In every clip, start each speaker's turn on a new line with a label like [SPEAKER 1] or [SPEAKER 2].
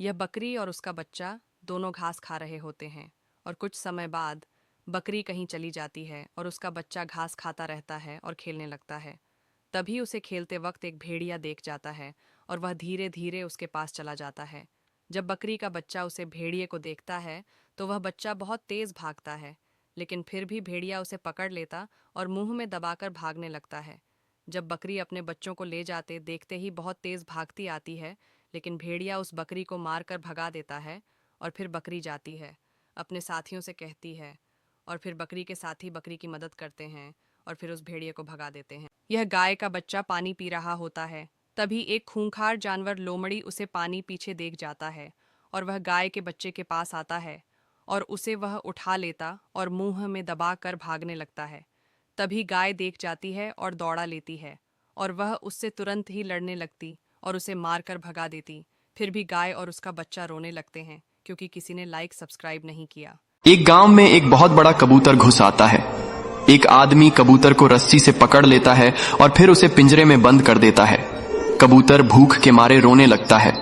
[SPEAKER 1] यह बकरी और उसका बच्चा दोनों घास खा रहे होते हैं और कुछ समय बाद बकरी कहीं चली जाती है और उसका बच्चा घास खाता रहता है और खेलने लगता है। तभी उसे खेलते वक्त एक भेड़िया देख जाता है और वह धीरे धीरे उसके पास चला जाता है। जब बकरी का बच्चा उसे भेड़िए को देखता है तो वह बच्चा बहुत तेज भागता है, लेकिन फिर भी भेड़िया उसे पकड़ लेता और मुंह में दबाकर भागने लगता है। जब बकरी अपने बच्चों को ले जाते देखते ही बहुत तेज भागती आती है, लेकिन भेड़िया उस बकरी को मारकर भगा देता है और फिर बकरी जाती है, अपने साथियों से कहती है और फिर बकरी के साथी बकरी की मदद करते हैं और फिर उस भेड़िए को भगा देते हैं। यह गाय का बच्चा पानी पी रहा होता है। तभी एक खूंखार जानवर लोमड़ी उसे पानी पीछे देख जाता है और वह गाय के बच्चे के पास आता है और उसे वह उठा लेता और मुंह में दबा कर भागने लगता है। तभी गाय देख जाती है और दौड़ा लेती है और वह उससे तुरंत ही लड़ने लगती और उसे मारकर भगा देती। फिर भी गाय और उसका बच्चा रोने लगते हैं क्योंकि किसी ने लाइक सब्सक्राइब नहीं किया।
[SPEAKER 2] एक गांव में एक बहुत बड़ा कबूतर घुस आता है। एक आदमी कबूतर को रस्सी से पकड़ लेता है और फिर उसे पिंजरे में बंद कर देता है। कबूतर भूख के मारे रोने लगता है।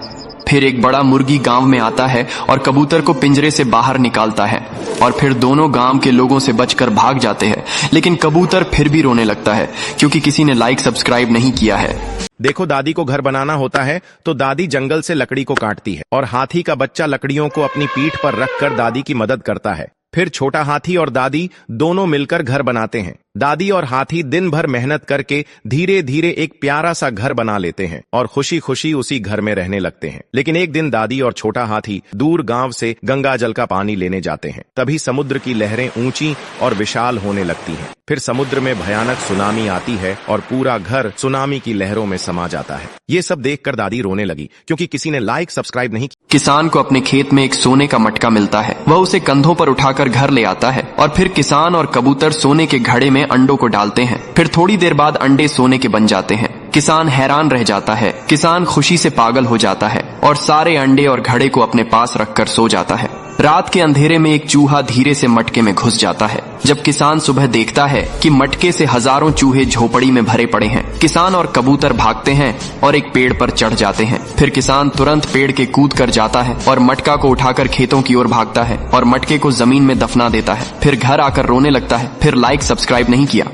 [SPEAKER 2] फिर एक बड़ा मुर्गी गांव में आता है और कबूतर को पिंजरे से बाहर निकालता है और फिर दोनों गांव के लोगों से बचकर भाग जाते हैं, लेकिन कबूतर फिर भी रोने लगता है क्योंकि किसी ने लाइक सब्सक्राइब नहीं किया है।
[SPEAKER 3] देखो, दादी को घर बनाना होता है तो दादी जंगल से लकड़ी को काटती है और हाथी का बच्चा लकड़ियों को अपनी पीठ पर रखकर दादी की मदद करता है। फिर छोटा हाथी और दादी दोनों मिलकर घर बनाते हैं। दादी और हाथी दिन भर मेहनत करके धीरे धीरे एक प्यारा सा घर बना लेते हैं और खुशी खुशी उसी घर में रहने लगते हैं। लेकिन एक दिन दादी और छोटा हाथी दूर गांव से गंगा जल का पानी लेने जाते हैं। तभी समुद्र की लहरें ऊंची और विशाल होने लगती हैं। फिर समुद्र में भयानक सुनामी आती है और पूरा घर सुनामी की लहरों में समा जाता है। ये सब देखकर दादी रोने लगी क्योंकि किसी ने लाइक सब्सक्राइब नहीं किया।
[SPEAKER 2] किसान को अपने खेत में एक सोने का मटका मिलता है। वह उसे कंधों पर उठाकर घर ले आता है और फिर किसान और कबूतर सोने के घड़े में अंडों को डालते हैं। फिर थोड़ी देर बाद अंडे सोने के बन जाते हैं। किसान हैरान रह जाता है। किसान खुशी से पागल हो जाता है और सारे अंडे और घड़े को अपने पास रखकर सो जाता है। रात के अंधेरे में एक चूहा धीरे से मटके में घुस जाता है। जब किसान सुबह देखता है कि मटके से हजारों चूहे झोपड़ी में भरे पड़े हैं, किसान और कबूतर भागते हैं और एक पेड़ पर चढ़ जाते हैं। फिर किसान तुरंत पेड़ के कूद कर जाता है और मटका को उठाकर खेतों की ओर भागता है और मटके को जमीन में दफना देता है। फिर घर आकर रोने लगता है। फिर लाइक सब्सक्राइब नहीं किया।